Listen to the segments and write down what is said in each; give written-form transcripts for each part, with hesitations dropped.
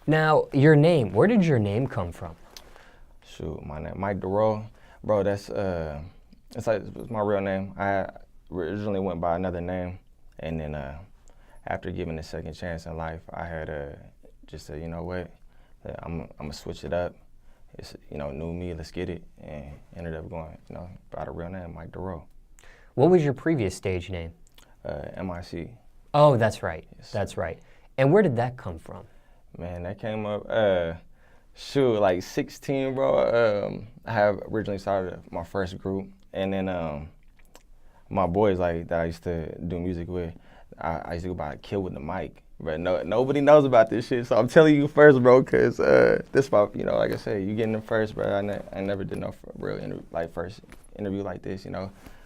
Now, your name, where did your name come from? Shoot, my name, Mike Darole. Bro, it's my real name. I originally went by another name, and then after giving a second chance in life, I had just said, you know what, I'm gonna switch it up. It's, new me, let's get it, and ended up going, by the real name, Mike Darole. What was your previous stage name? M.i.c. Oh, that's right. Yes. That's right. And where did that come from? Man, that came up, like 16, bro. I have originally started my first group, and then my boys that I used to do music with, I used to go by Kill with the Mic. But nobody knows about this shit, so I'm telling you first, bro, because this about, like I said, you getting the first, bro. I never did no real first interview like this,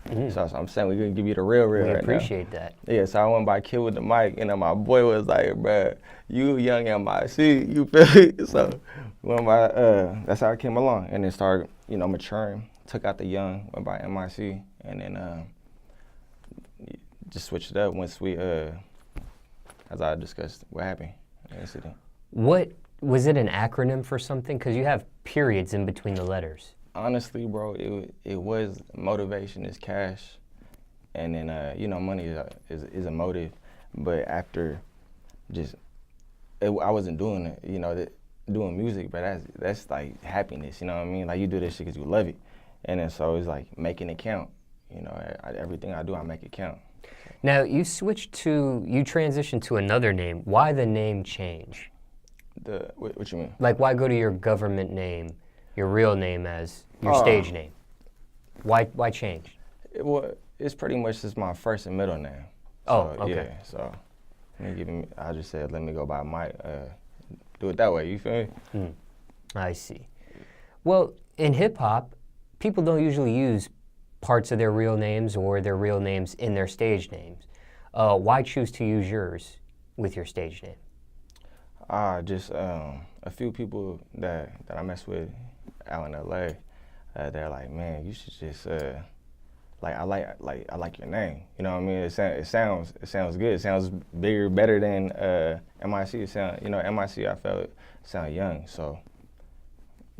Mm-hmm. So I'm saying we're going to give you the real We right appreciate now. that. Yeah, so I went by Kill with the Mic, and then my boy was like, bro, you young m.i.c, you feel me? So went by, that's how I came along, and then started, maturing, took out the young, went by m.i.c, and then just switched it up once we, as I discussed what happened in the incident. What, was it an acronym for something? Because you have periods in between the letters. Honestly, bro, it was motivation is cash, and then money is a motive. But after I wasn't doing it, doing music, but that's like happiness. You know what I mean? Like you do this shit because you love it, and then so it's like making it count. Everything I do, I make it count. Now, you transitioned to another name. Why the name change? What you mean? Like, why go to your government name, your real name as your stage name? Why change? It's pretty much just my first and middle name. Oh, So, okay. Yeah, so I just said, let me go by Mike. Do it that way, you feel me? I see. Well, in hip-hop, people don't usually use parts of their real names or their real names in their stage names. Why choose to use yours with your stage name? Just a few people that I mess with out in LA, they're like, man, you should just I like your name. You know what I mean? It sounds good. It sounds bigger, better than m.i.c. It sound, m.i.c. I felt it sound young, so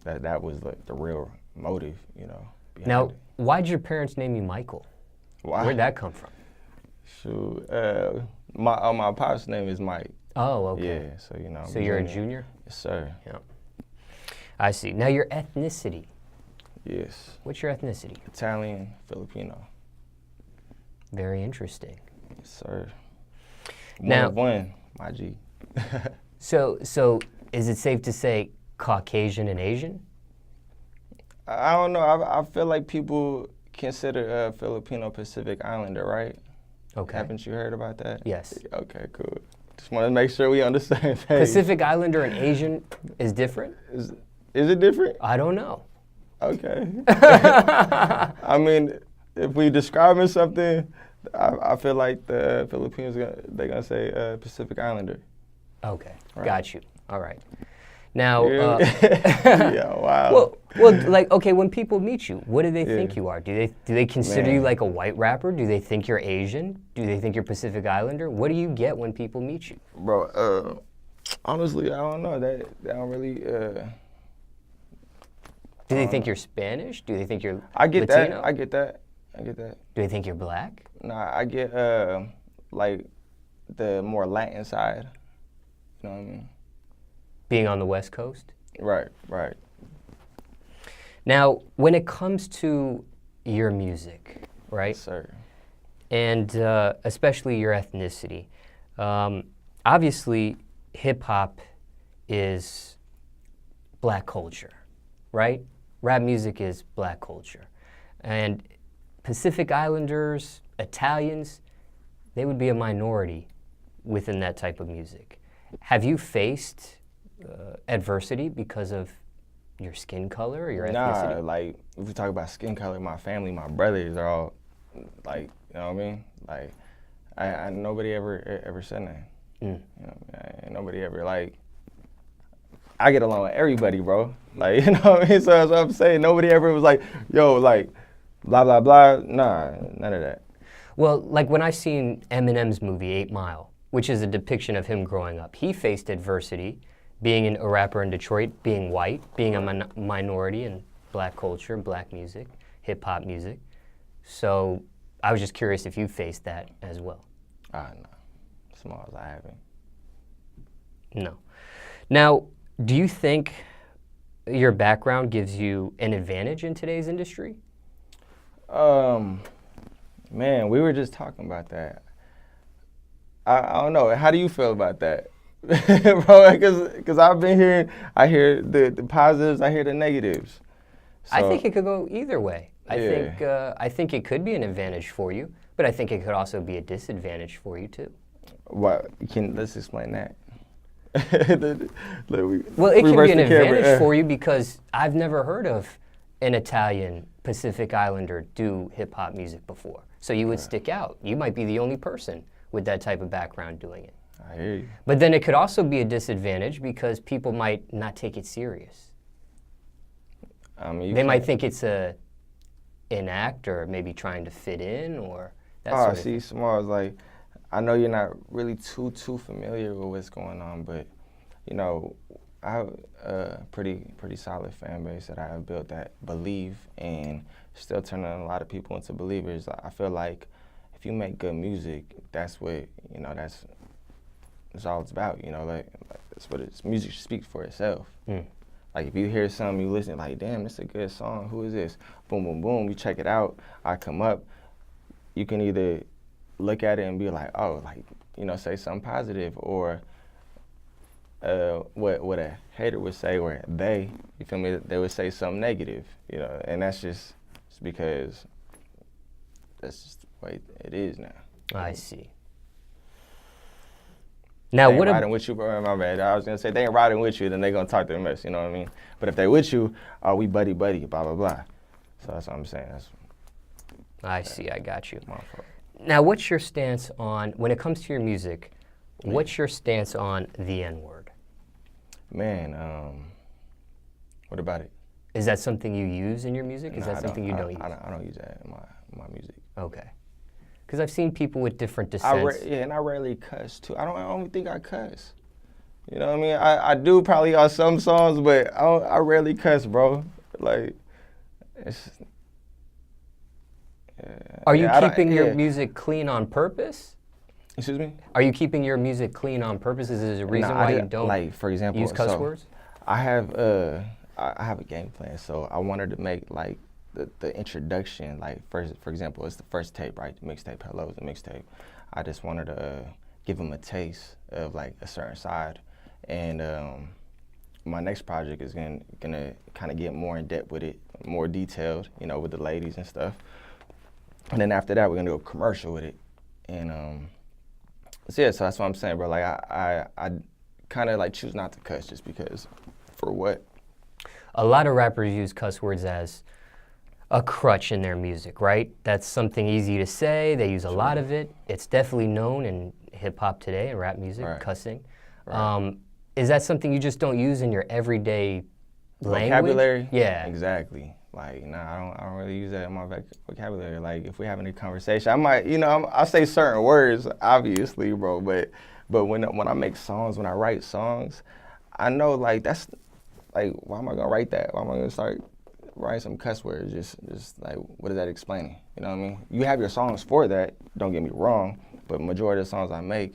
that was like the real motive, behind Now, it. why'd your parents name you Michael? Why? Where'd that come from? Shoot, my pop's name is Mike. Oh, okay. Yeah, so So you're a junior? Yes, sir. Yeah. I see. Now, your ethnicity. Yes. What's your ethnicity? Italian, Filipino. Very interesting. Yes, sir. Now, one, my G. So is it safe to say Caucasian and Asian? I don't know. I feel like people consider Filipino Pacific Islander, right? Okay. Haven't you heard about that? Yes. Okay, cool. Just want to make sure we understand. Pacific Islander and Asian is different? Is it different? I don't know. Okay. I mean, if we describing something, I feel like the Filipinos, they're going to say Pacific Islander. Okay, Right. got you. All right. Now, yeah, wow. well, okay, when people meet you, what do they think Yeah. you are? Do they consider you Man. like a white rapper? Do they think you're Asian? Do they think you're Pacific Islander? What do you get when people meet you? Bro, honestly, I don't know. They don't really. Do they think you're Spanish? Do they think you're I get Latino? that. I get that. Do they think you're black? Nah, I get like the more Latin side. You know what I mean? Being on the West Coast? Right. Now, when it comes to your music, right? Yes, sir. And especially your ethnicity. Obviously, hip-hop is black culture, right? Rap music is black culture. And Pacific Islanders, Italians, they would be a minority within that type of music. Have you faced adversity because of your skin color or your ethnicity? Nah, like, if we talk about skin color, my family, my brothers are all, like, you know what I mean? Like, I nobody ever said that. You know, nobody ever, like, I get along with everybody, bro. Like, you know what I mean? So that's what I'm saying. Nobody ever was like, yo, like, blah, blah, blah. Nah, none of that. Well, like when I seen Eminem's movie, 8 Mile, which is a depiction of him growing up, he faced adversity being a rapper in Detroit, being white, being a minority in black culture, black music, hip hop music. So I was just curious if you faced that as well. No. Smallz, I haven't. No. Now, do you think your background gives you an advantage in today's industry? Man, we were just talking about that. I don't know. How do you feel about that? Bro, because I've been hearing, I hear the positives, I hear the negatives. So, I think it could go either way. I think it could be an advantage for you, but I think it could also be a disadvantage for you too. Let's explain that. Well, it can be an advantage for you because I've never heard of an Italian Pacific Islander do hip hop music before. So you would stick out. You might be the only person with that type of background doing it. I hear you. But then it could also be a disadvantage because people might not take it serious. They might think it's an act or maybe trying to fit in or that sort of thing. Smallz, like, I know you're not really too familiar with what's going on, but, you know, I have a pretty solid fan base that I have built that believe and still turning a lot of people into believers. I feel like if you make good music, that's what, you know, that's all it's about, you know, like that's what it's, music speaks for itself. Like if you hear something, you listen, like, damn, this is a good song, who is this? Boom, boom, boom, you check it out, I come up, you can either look at it and be like, oh, like, you know, say something positive, or what a hater would say, or they, you feel me, they would say something negative, you know, and that's just because that's just the way it is now. I see. Now, what riding with you, bro? My bad. I was gonna say they ain't riding with you, then they gonna talk their mess. You know what I mean? But if they with you, we buddy, blah blah blah. So that's what I'm saying. I see. I got you. My fault. Now, what's your stance on when it comes to your music? What's your stance on the N-word? Man, what about it? Is that something you use in your music? Is that something you don't use? I don't use that in my music. Okay. Because I've seen people with different dissents. And I rarely cuss too. I don't think I cuss. You know what I mean? I do probably on some songs, but I rarely cuss, bro. Like, it's. Yeah. Are you keeping your music clean on purpose? Excuse me? Are you keeping your music clean on purpose? Is there a reason why you don't, like, for example, use cuss words? I have a game plan, so I wanted to make like the introduction, like for example, it's the first tape, right? The mixtape, Hello is the mixtape. I just wanted to give them a taste of like a certain side, and my next project is gonna kind of get more in depth with it, more detailed, you know, with the ladies and stuff. And then after that, we're gonna do a commercial with it, and so yeah, so that's what I'm saying, bro. Like I kind of like choose not to cuss just because, for what? A lot of rappers use cuss words as a crutch in their music, right? That's something easy to say. They use a lot of it. It's definitely known in hip hop today and rap music, cussing. Right. Is that something you just don't use in your everyday language? Vocabulary? Yeah. Exactly. Like, nah, I don't really use that in my vocabulary. Like, if we're having a conversation, I might, you know, I say certain words, obviously, bro. But when I make songs, when I write songs, I know, like, that's, like, why am I gonna write that? Why am I gonna start writing some cuss words? Just like, what is that explaining? You know what I mean? You have your songs for that. Don't get me wrong. But majority of the songs I make,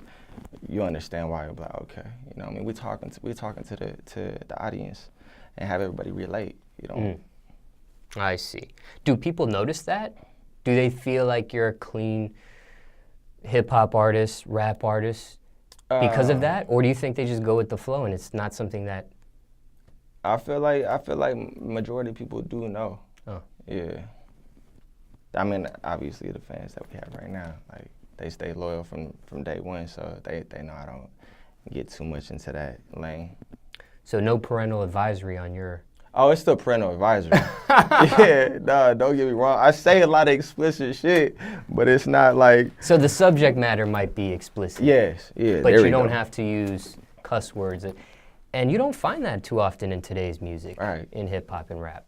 you understand why. You're like, okay, you know what I mean? We're talking to the audience and have everybody relate. You know. I see. Do people notice that? Do they feel like you're a clean hip hop artist, rap artist because of that? Or do you think they just go with the flow and it's not something that? I feel like majority of people do know. Oh. Yeah. I mean, obviously the fans that we have right now, like they stay loyal from day one, so they know I don't get too much into that lane. So no parental advisory on your. Oh, it's still parental advisory. Yeah, nah, don't get me wrong. I say a lot of explicit shit, but it's not like. So the subject matter might be explicit. Yes, yeah. But you don't have to use cuss words. And you don't find that too often in today's music, right, in hip hop and rap.